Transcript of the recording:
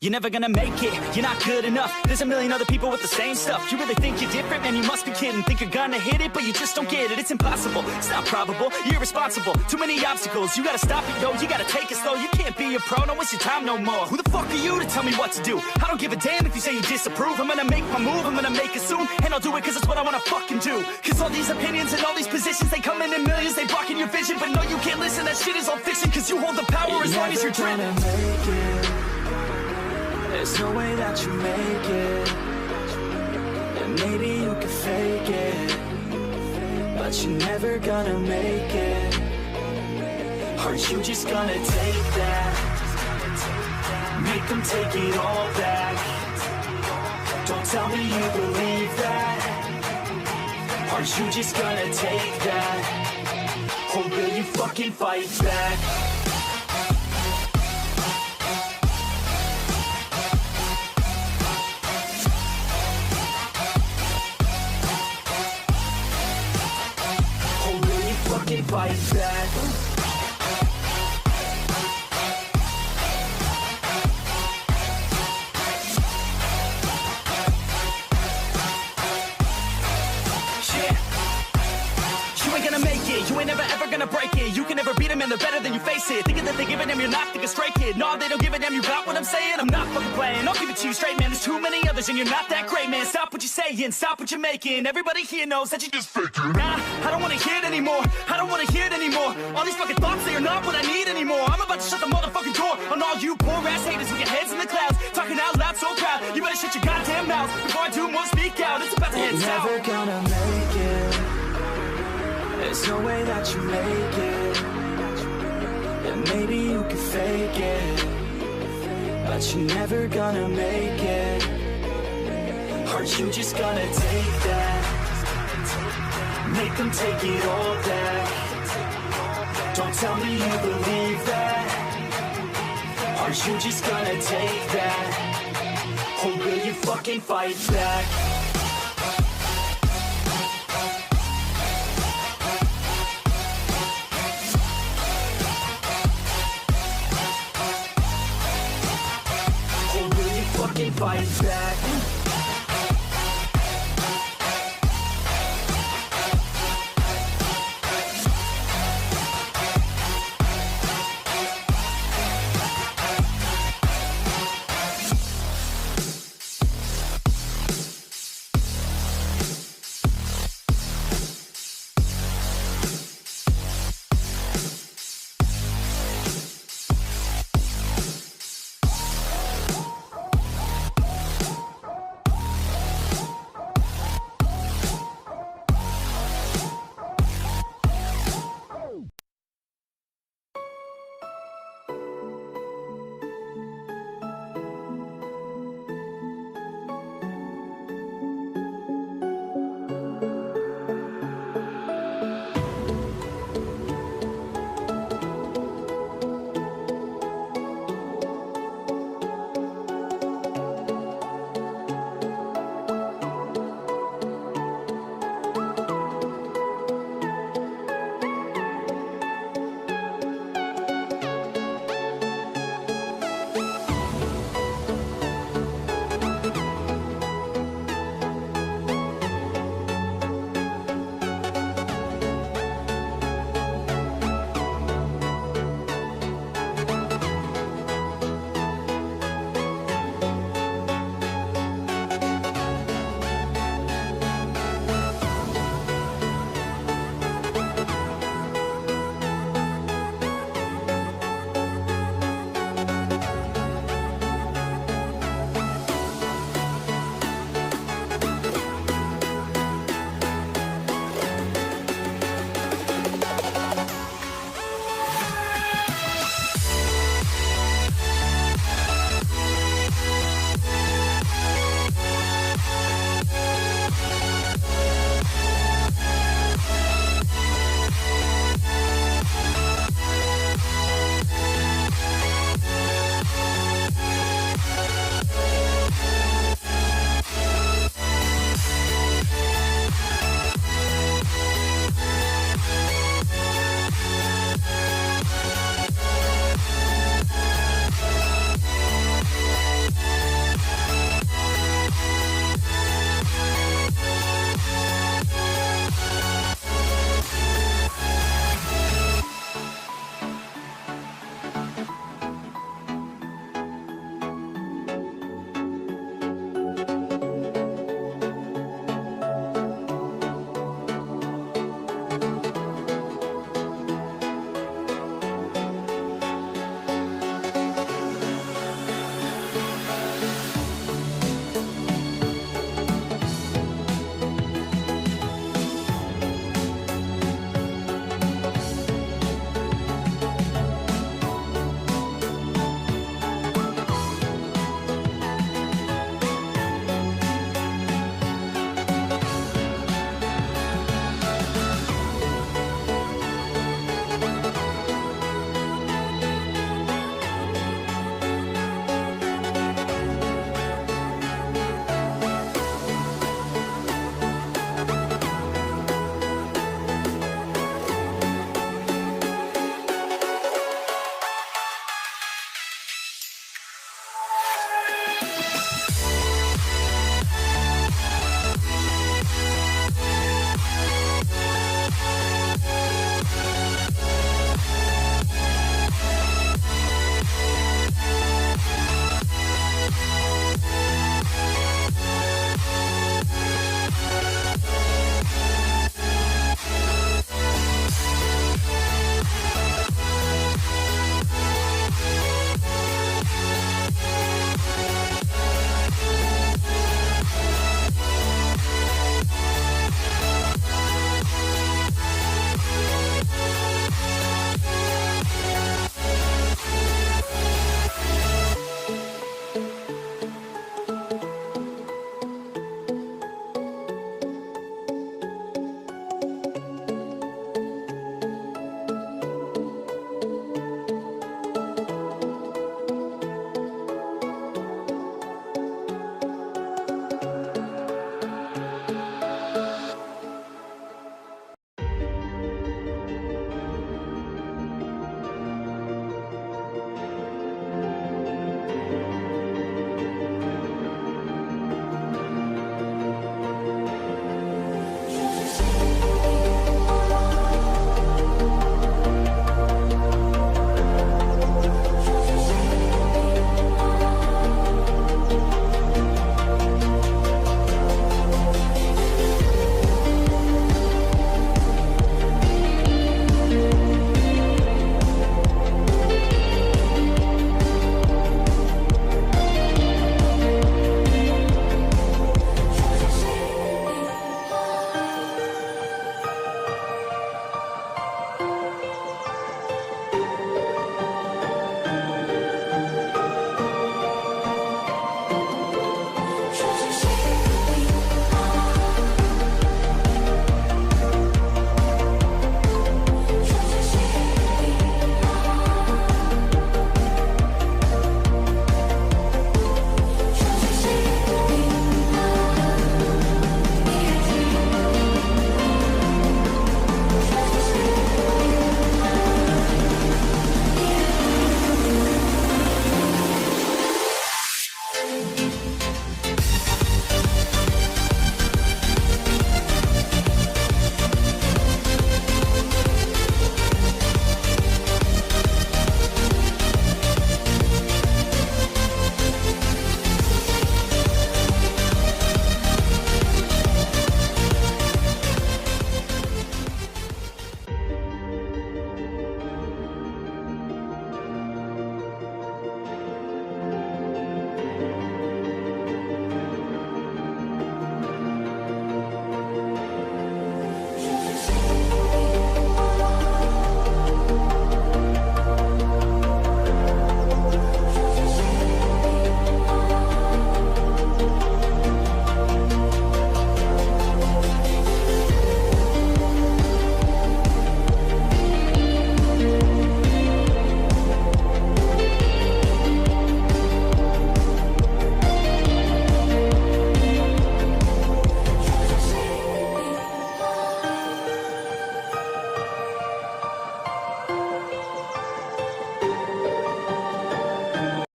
You're never gonna make it, you're not good enough. There's a million other people with the same stuff. You really think you're different? Man, you must be kidding. Think you're gonna hit it, but you just don't get it. It's impossible, it's not probable, you're irresponsible. Too many obstacles, you gotta stop it, yo. You gotta take it slow, you can't be a pro. Don't waste your time no more. Who the fuck are you to tell me what to do? I don't give a damn if you say you disapprove. I'm gonna make my move, I'm gonna make it soon. And I'll do it cause it's what I wanna fucking do. Cause all these opinions and all these positions, they come in millions, they blocking your vision. But no, you can't listen, that shit is all fiction. Cause you hold the power as long as you're dreaming. There's no way that you make it. And maybe you can fake it, but you're never gonna make it. Aren't you just gonna take that? Make them take it all back. Don't tell me you believe that. Aren't you just gonna take that? Or will you fucking fight back? Fight back. You ain't gonna make it, you ain't never ever gonna break it. You can never beat them and they're better than you face it. Thinking that they give a damn, you're not, think a straight kid. No, they don't give a damn, you got what I'm saying? I'm not fucking playing, I'll give it to you straight, man. There's too many others and you're not that great, man. Stop what you're saying, stop what you're making. Everybody here knows that you just faking. Nah, I don't wanna hear it anymore, I don't wanna hear it anymore. All these fucking thoughts, they are not what I need anymore. I'm about to shut the motherfucking door on all you poor ass haters with your heads in the clouds, talking out loud so proud. You better shut your goddamn mouth before I do more, speak out. It's about to head south. You're never gonna make it. There's no way that you make it. And maybe you can fake it, but you're never gonna make it. Aren't you just gonna take that? Make them take it all back. Don't tell me you believe that. Aren't you just gonna take that? Or will you fucking fight back? Fight back.